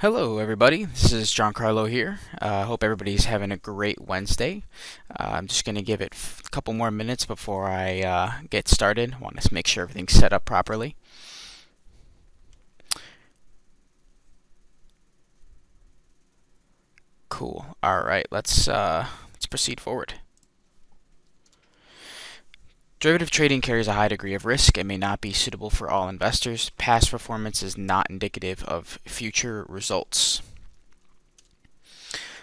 Hello, everybody. This is John Carlo here. Hope everybody's having a great Wednesday. I'm just going to give it a couple more minutes before I get started. Want to make sure everything's set up properly. Cool. All right, let's proceed forward. Derivative trading carries a high degree of risk and may not be suitable for all investors. Past performance is not indicative of future results.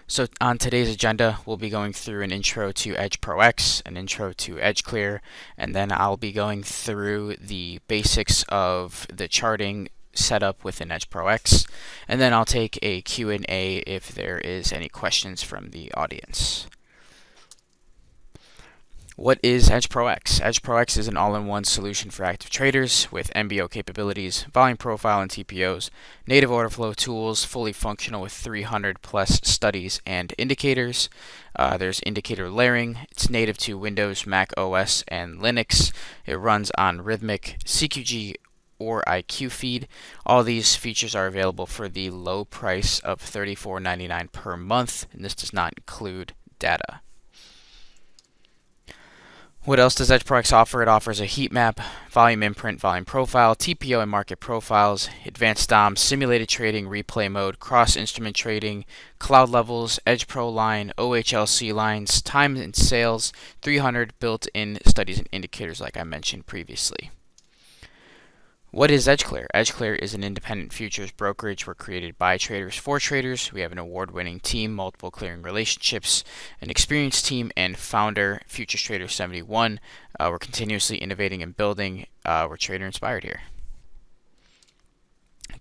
So on today's agenda, we'll be going through an intro to EdgeProX, an intro to EdgeClear, and then I'll be going through the basics of the charting setup within EdgeProX, and then I'll take a Q&A if there is any questions from the audience. What is EdgeProX? EdgeProX is an all-in-one solution for active traders with MBO capabilities, volume profile and TPOs, native order flow tools, fully functional with 300 plus studies and indicators. There's indicator layering. It's native to Windows, Mac OS, and Linux. It runs on Rithmic, CQG, or IQFeed. All these features are available for the low price of $34.99 per month, and this does not include data. What else does EdgeProX offer? It offers a heat map, volume imprint, volume profile, TPO and market profiles, advanced DOM, simulated trading, replay mode, cross-instrument trading, cloud levels, Edge Pro line, OHLC lines, time and sales, 300 built-in studies and indicators like I mentioned previously. What is EdgeClear? EdgeClear is an independent futures brokerage. We're created by traders for traders. We have an award-winning team, multiple clearing relationships, an experienced team, and founder, Futures Trader 71. We're continuously innovating and building. We're trader inspired here.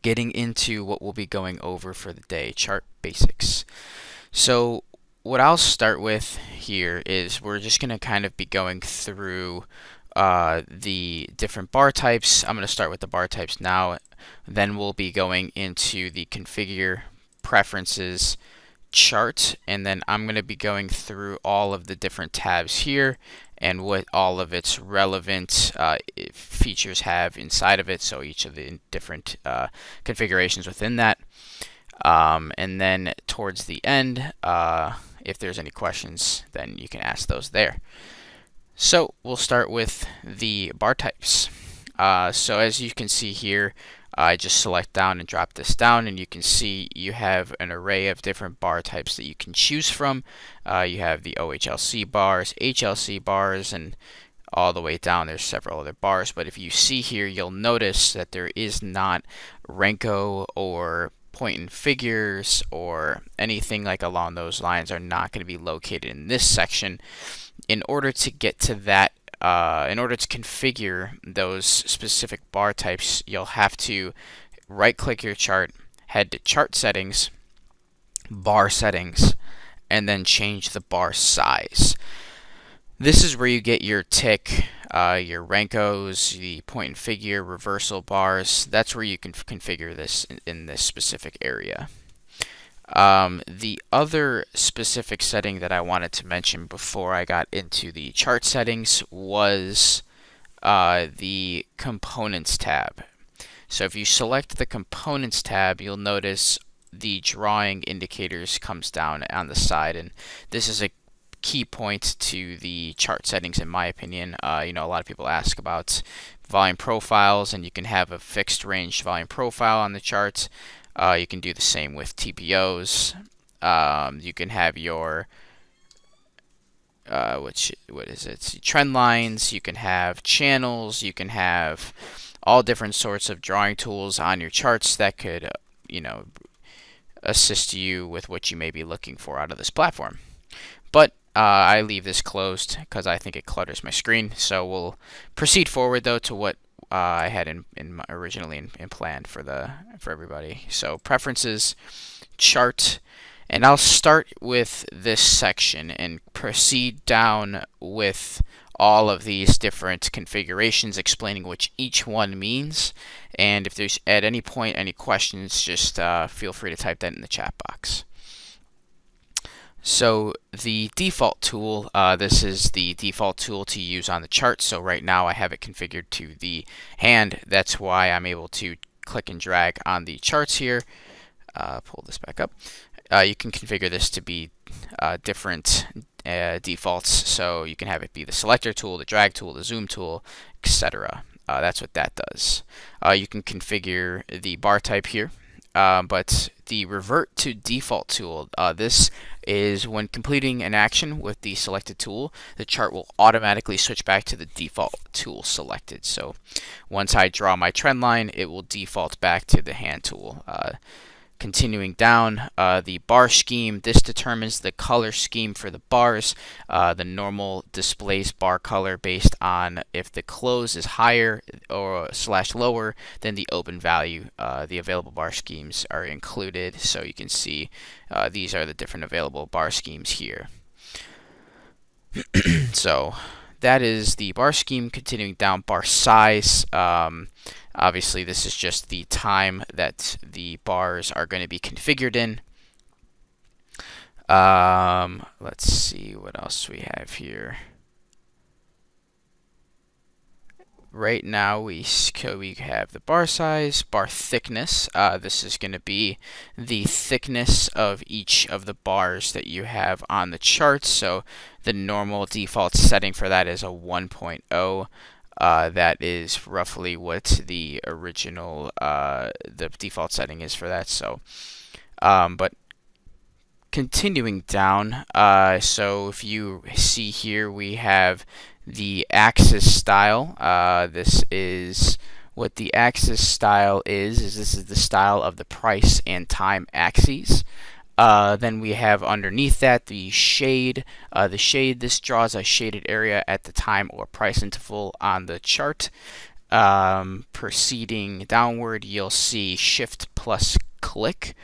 Getting into what we'll be going over for the day, chart basics. So what I'll start with here is we're just going to kind of be going through the different bar types. I'm going to start with the bar types now. Then we'll be going into the configure preferences chart, and then I'm going to be going through all of the different tabs here and what all of its relevant features have inside of it, so each of the different configurations within that. And then towards the end, if there's any questions, then you can ask those there. So we'll start with the bar types. So as you can see here, I just select down and drop this down, and you can see you have an array of different bar types that you can choose from. You have the OHLC bars, HLC bars, and all the way down there's several other bars. But if you see here, you'll notice that there is not Renko or point and figures or anything like along those lines are not going to be located in this section. In order to get to that, in order to configure those specific bar types, you'll have to right-click your chart, head to Chart Settings, Bar Settings, and then change the bar size. This is where you get your tick, your Renkos, the point and figure, reversal bars. That's where you can configure this in this specific area. The other specific setting that I wanted to mention before I got into the chart settings was the Components tab. So if you select the Components tab, you'll notice the drawing indicators comes down on the side, and this is a key point to the chart settings in my opinion. A lot of people ask about volume profiles, and you can have a fixed range volume profile on the chart. You can do the same with TPOs. You can have your what is it? Trend lines. You can have channels. You can have all different sorts of drawing tools on your charts that could, assist you with what you may be looking for out of this platform. But I leave this closed because I think it clutters my screen. So we'll proceed forward though to what I had originally in planned for everybody. So preferences, chart, and I'll start with this section and proceed down with all of these different configurations, explaining what each one means. And if there's at any point any questions, just feel free to type that in the chat box. So the default tool, this is the default tool to use on the chart. So right now I have it configured to the hand. That's why I'm able to click and drag on the charts here. pull this back up. You can configure this to be different defaults, so you can have it be the selector tool, the drag tool, the zoom tool, etc. That's what that does. You can configure the bar type here, but the revert to default tool, this is when completing an action with the selected tool, the chart will automatically switch back to the default tool selected. So once I draw my trend line, it will default back to the hand tool. Continuing down, the bar scheme, this determines the color scheme for the bars. The normal displays bar color based on if the close is higher or / lower than the open value. The available bar schemes are included, so you can see these are the different available bar schemes here. So that is the bar scheme. Continuing down, bar size. Obviously, this is just the time that the bars are going to be configured in. Let's see what else we have here. Right now, we have the bar size, bar thickness. This is going to be the thickness of each of the bars that you have on the chart. So the normal default setting for that is a 1.0. That is roughly what the original the default setting is for that. So, but continuing down, so if you see here, we have the axis style. This is what the axis style is this is the style of the price and time axes. Then we have underneath that the shade. The shade, this draws a shaded area at the time or price interval on the chart. Proceeding downward, you'll see shift plus click.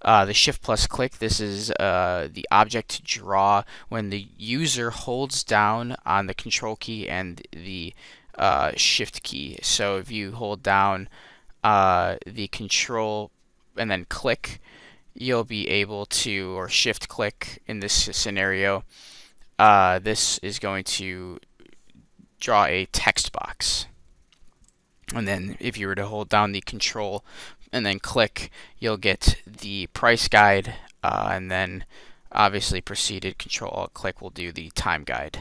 The shift plus click, this is the object to draw when the user holds down on the control key and the shift key. So if you hold down the control and then click, you'll be able to, or shift click in this scenario, this is going to draw a text box. And then if you were to hold down the control and then click, you'll get the price guide, and then obviously proceeded Control-Alt-Click will do the time guide.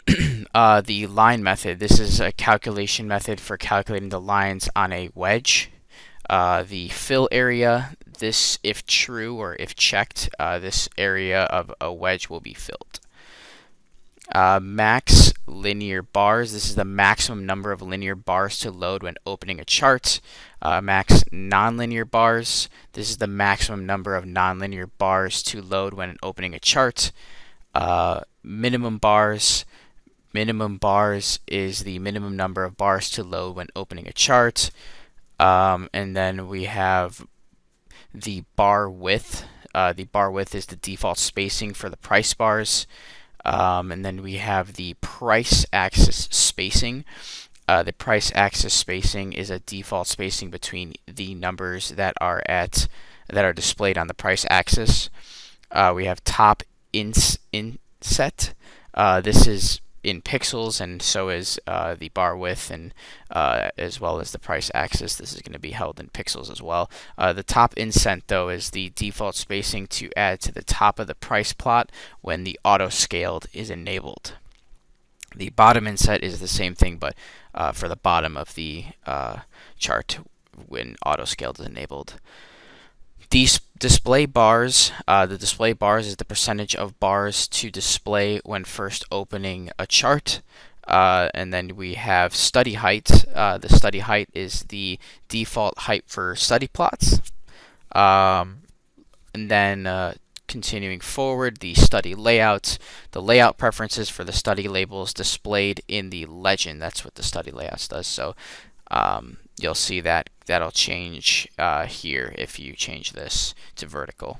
The line method, this is a calculation method for calculating the lines on a wedge. The fill area, this if true or if checked, this area of a wedge will be filled. Max linear bars, this is the maximum number of linear bars to load when opening a chart. Max nonlinear bars, this is the maximum number of nonlinear bars to load when opening a chart. Minimum bars is the minimum number of bars to load when opening a chart. And then we have the bar width. The bar width is the default spacing for the price bars. And then we have the price axis spacing. The price axis spacing is a default spacing between the numbers that are displayed on the price axis. We have top inset. This is in pixels, and so is the bar width, and as well as the price axis. This is going to be held in pixels as well. The top inset, though, is the default spacing to add to the top of the price plot when the auto scaled is enabled. The bottom inset is the same thing, but for the bottom of the chart when auto scaled is enabled. These display bars, the display bars is the percentage of bars to display when first opening a chart. And then we have study height. The study height is the default height for study plots. And then continuing forward, the study layout. The layout preferences for the study labels displayed in the legend. That's what the study layouts does. So you'll see that that'll change here if you change this to vertical.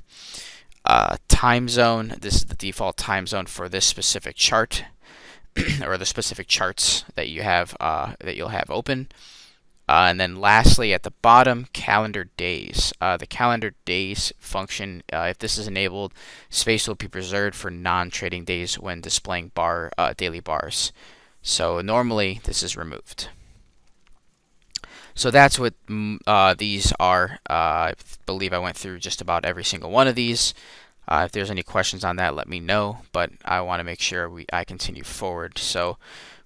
Time zone, this is the default time zone for this specific chart or the specific charts that you have that you'll have open. And then lastly, at the bottom, calendar days. The calendar days function, if this is enabled, space will be preserved for non-trading days when displaying daily bars. So normally this is removed. So that's what these are. I believe I went through just about every single one of these. If there's any questions on that, let me know, but I want to make sure I continue forward. So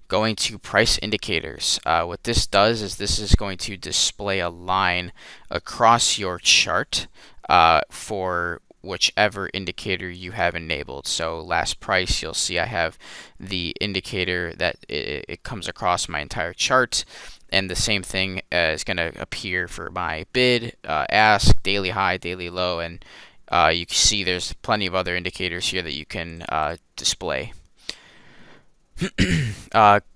going to price indicators. What this does is this is going to display a line across your chart for whichever indicator you have enabled. So last price, you'll see I have the indicator that it comes across my entire chart, and the same thing is going to appear for my bid, ask, daily high, daily low, and you can see there's plenty of other indicators here that you can display.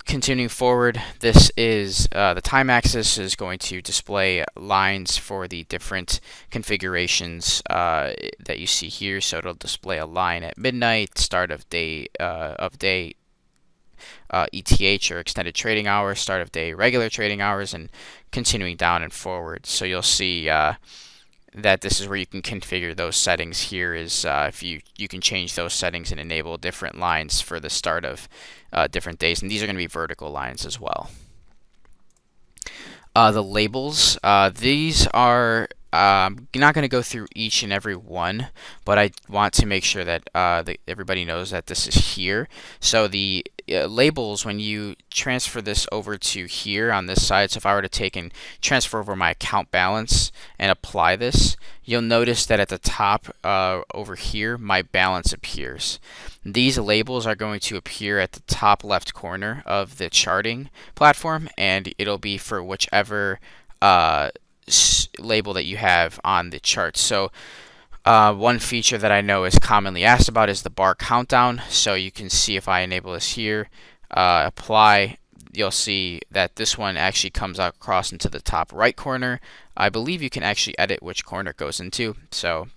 Continuing forward, this is the time axis is going to display lines for the different configurations that you see here. So it'll display a line at midnight, start of day ETH or extended trading hours, start of day regular trading hours, and continuing down and forward. So you'll see that this is where you can configure those settings. Here is if you can change those settings and enable different lines for the start of different days, and these are going to be vertical lines as well. The labels, these are I'm not going to go through each and every one, but I want to make sure that everybody knows that this is here. So the labels, when you transfer this over to here on this side, so if I were to take and transfer over my account balance and apply this, you'll notice that at the top over here, my balance appears. These labels are going to appear at the top left corner of the charting platform, and it'll be for whichever label that you have on the chart. So one feature that I know is commonly asked about is the bar countdown. So you can see if I enable this here, apply, you'll see that this one actually comes across into the top right corner. I believe you can actually edit which corner it goes into. So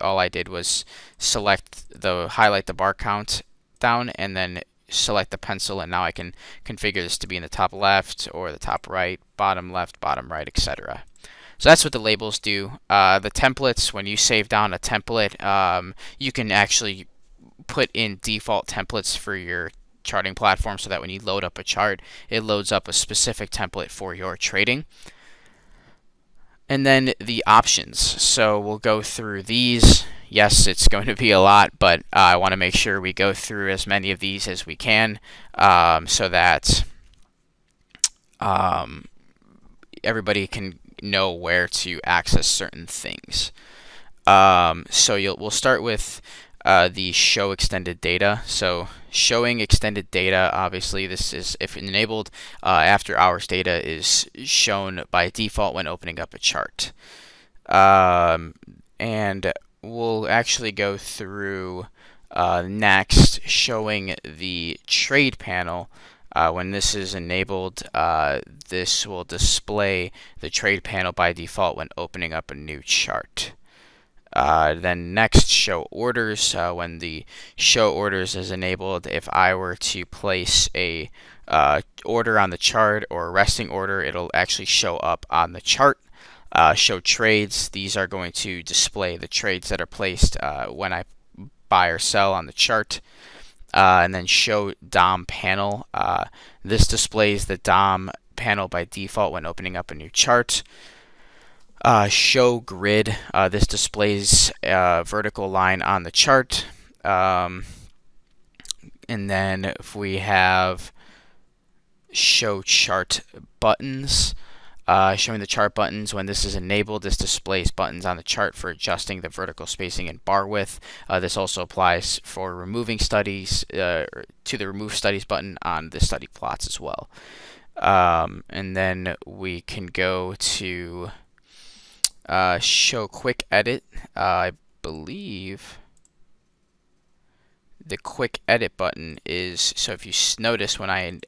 all I did was highlight the bar count down and then select the pencil, and now I can configure this to be in the top left or the top right, bottom left, bottom right, etc. So that's what the labels do. The templates, when you save down a template, you can actually put in default templates for your charting platform so that when you load up a chart, it loads up a specific template for your trading. And then the options. So we'll go through these. Yes, it's going to be a lot, but I want to make sure we go through as many of these as we can so that everybody can know where to access certain things. So we'll start with the show extended data. So showing extended data, obviously this is, if enabled, after hours data is shown by default when opening up a chart. And we'll actually go through next showing the trade panel. When this is enabled, this will display the trade panel by default when opening up a new chart. Then next, show orders. When the show orders is enabled, if I were to place a order on the chart or a resting order, it'll actually show up on the chart. Show trades. These are going to display the trades that are placed when I buy or sell on the chart. And then show DOM panel. This displays the DOM panel by default when opening up a new chart. Show grid. This displays a vertical line on the chart. And then if we have show chart buttons, showing the chart buttons, when this is enabled, this displays buttons on the chart for adjusting the vertical spacing and bar width. This also applies for removing studies to the remove studies button on the study plots as well. And then we can go to show quick edit. I believe the quick edit button is, so if you notice when I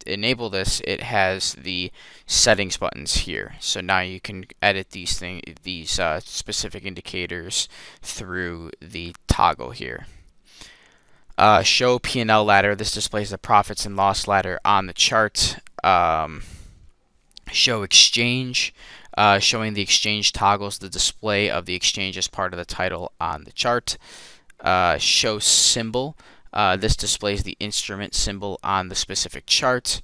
enable this, it has the settings buttons here. So now you can edit these specific indicators through the toggle here. Show P&L ladder. This displays the profits and loss ladder on the chart. Show exchange. Showing the exchange toggles the display of the exchange as part of the title on the chart. Show symbol. This displays the instrument symbol on the specific chart.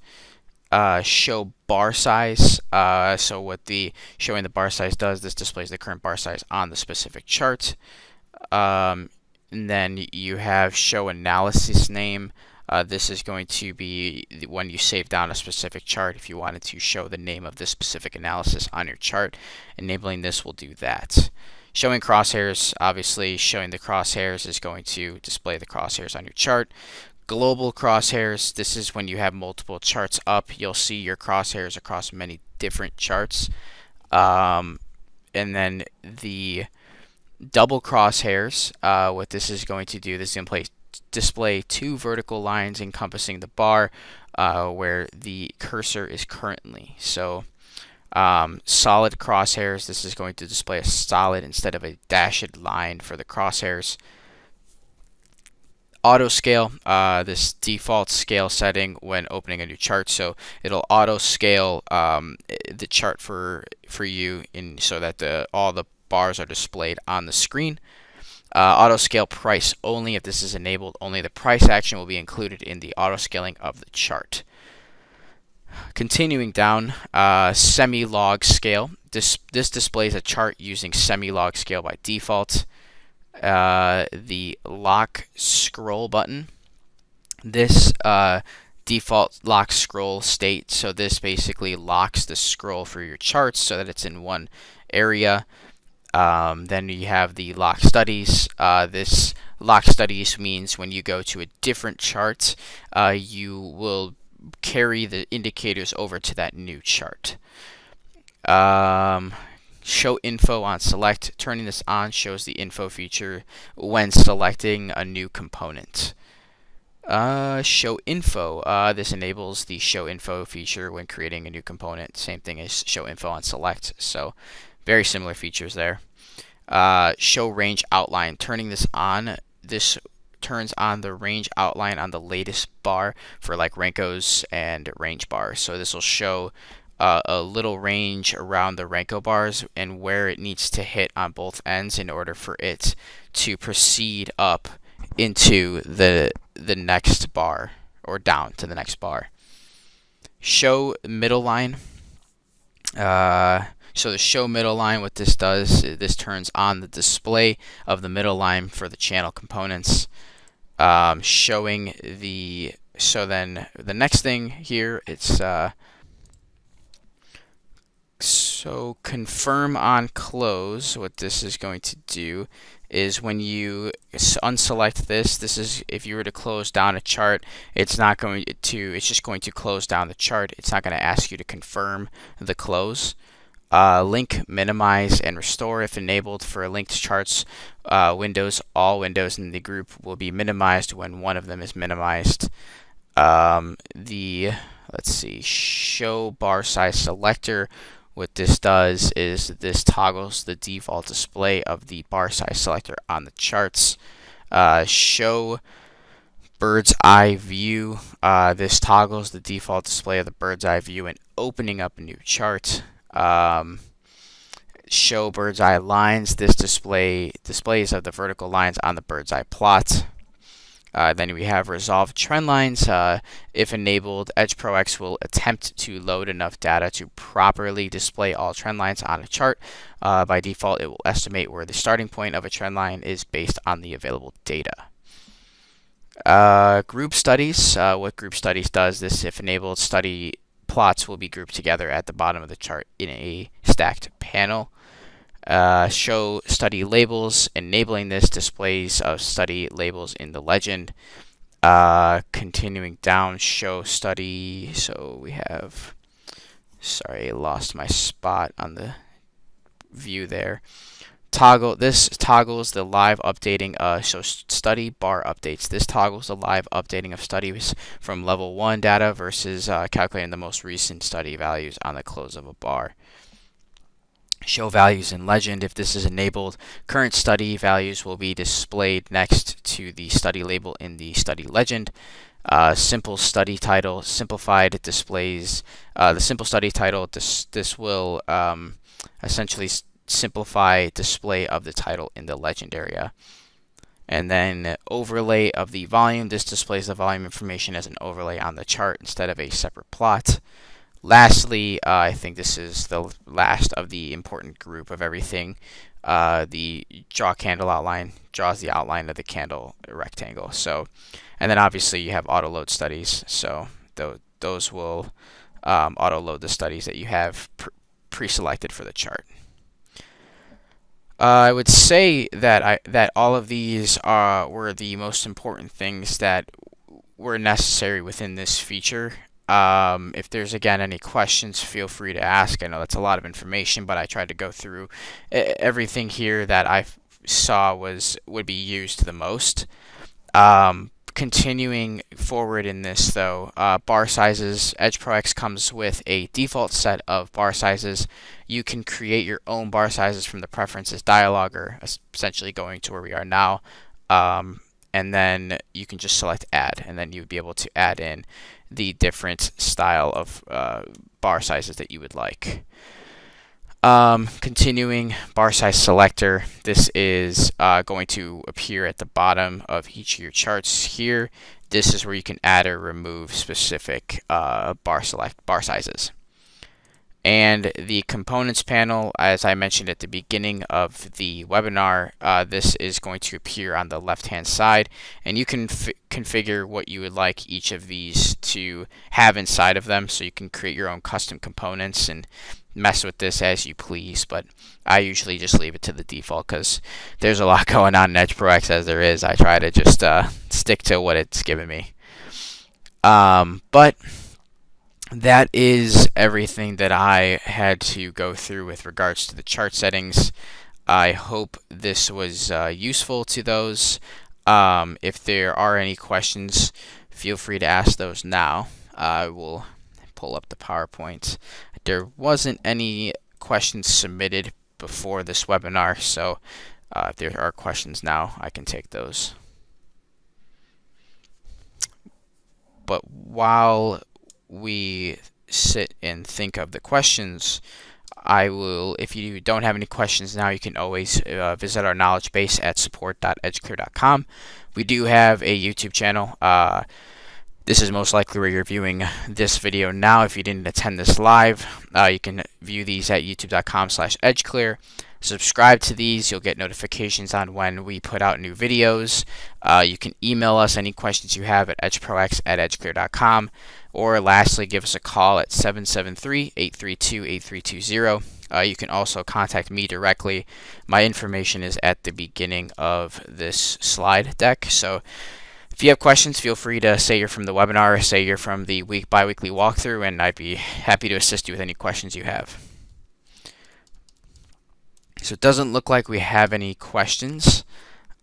show bar size. So what the showing the bar size does, this displays the current bar size on the specific chart. And then you have show analysis name. This is going to be when you save down a specific chart. If you wanted to show the name of this specific analysis on your chart, enabling this will do that. Showing crosshairs, obviously showing the crosshairs is going to display the crosshairs on your chart. Global crosshairs, this is when you have multiple charts up. You'll see your crosshairs across many different charts. And then the double crosshairs, what this is going to do, this is going to display two vertical lines encompassing the bar where the cursor is currently. So solid crosshairs, this is going to display a solid instead of a dashed line for the crosshairs. Auto scale, this default scale setting when opening a new chart, so it'll auto scale the chart for you so that all the bars are displayed on the screen. Auto scale price only. If this is enabled, only the price action will be included in the auto scaling of the chart. Continuing down, semi-log scale. This displays a chart using semi-log scale by default. The lock scroll button. This default lock scroll state. So this basically locks the scroll for your charts so that it's in one area. Then you have the lock studies. This lock studies means when you go to a different chart, you will carry the indicators over to that new chart. Show info on select. Turning this on shows the info feature when selecting a new component. Show info. This enables the show info feature when creating a new component. Same thing as show info on select. So very similar features there. Show range outline. Turning this on, this turns on the range outline on the latest bar for like Rankos and range bars. So this will show a little range around the Ranko bars and where it needs to hit on both ends in order for it to proceed up into the next bar or down to the next bar. Show middle line. So the show middle line, what this does, this turns on the display of the middle line for the channel components. Showing the, so then the next thing here, it's so confirm on close. What this is going to do is when you unselect this is if you were to close down a chart, it's not going to, it's just going to close down the chart. It's not going to ask you to confirm the close. Link, minimize, and restore. If enabled for linked charts windows, all windows in the group will be minimized when one of them is minimized. Let's see, show bar size selector. What this does is this toggles the default display of the bar size selector on the charts. Show bird's eye view. This toggles the default display of the bird's eye view when opening up a new chart. Show bird's eye lines. This displays of the vertical lines on the bird's eye plot. Then we have resolve trend lines. If enabled, EdgeProX will attempt to load enough data to properly display all trend lines on a chart. By default, it will estimate where the starting point of a trend line is based on the available data. Group studies. What group studies does, this if enabled, study plots will be grouped together at the bottom of the chart in a stacked panel. Show study labels. Enabling this displays of study labels in the legend. Continuing down, show study. So we have, sorry, I lost my spot on the view there. Toggle, this toggles the live updating, so study bar updates. This toggles the live updating of studies from level 1 data versus calculating the most recent study values on the close of a bar. Show values in legend. If this is enabled, current study values will be displayed next to the study label in the study legend. Simple study title, simplified displays. The simple study title, this will essentially simplify display of the title in the legend area. And then overlay of the volume. This displays the volume information as an overlay on the chart instead of a separate plot. Lastly, I think this is the last of the important group of everything. The draw candle outline draws the outline of the candle rectangle. So, and then obviously you have auto load studies. So those will auto load the studies that you have pre-selected for the chart. I would say that that all of these were the most important things that were necessary within this feature. If there's again any questions, feel free to ask. I know that's a lot of information, but I tried to go through everything here that I saw would be used the most. Continuing forward in this though, bar sizes. EdgeProX comes with a default set of bar sizes. You can create your own bar sizes from the preferences dialog, or essentially going to where we are now. And then you can just select add, and then you'd be able to add in the different style of bar sizes that you would like. Continuing, bar size selector. This is going to appear at the bottom of each of your charts here. This is where you can add or remove specific bar sizes. And the components panel, as I mentioned at the beginning of the webinar, this is going to appear on the left-hand side, and you can configure what you would like each of these to have inside of them, so you can create your own custom components and mess with this as you please, but I usually just leave it to the default because there's a lot going on in EdgeProX as there is. I try to just stick to what it's given me. But that is everything that I had to go through with regards to the chart settings. I hope this was useful to those. If there are any questions, feel free to ask those now. I will pull up the PowerPoint. There wasn't any questions submitted before this webinar, so if there are questions now, I can take those. But while we sit and think of the questions, I will, if you don't have any questions now, you can always visit our knowledge base at support.edgeclear.com. We do have a YouTube channel. This is most likely where you're viewing this video now. If you didn't attend this live, you can view these at youtube.com/edgeclear. Subscribe to these. You'll get notifications on when we put out new videos. You can email us any questions you have at edgeprox@edgeclear.com. Or lastly, give us a call at 773-832-8320. You can also contact me directly. My information is at the beginning of this slide deck. So if you have questions, feel free to say you're from the webinar or say you're from the bi-weekly walkthrough, and I'd be happy to assist you with any questions you have. So it doesn't look like we have any questions.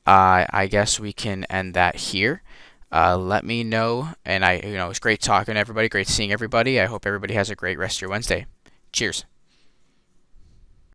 I guess we can end that here. Let me know, and it was great talking to everybody, great seeing everybody. I hope everybody has a great rest of your Wednesday. Cheers.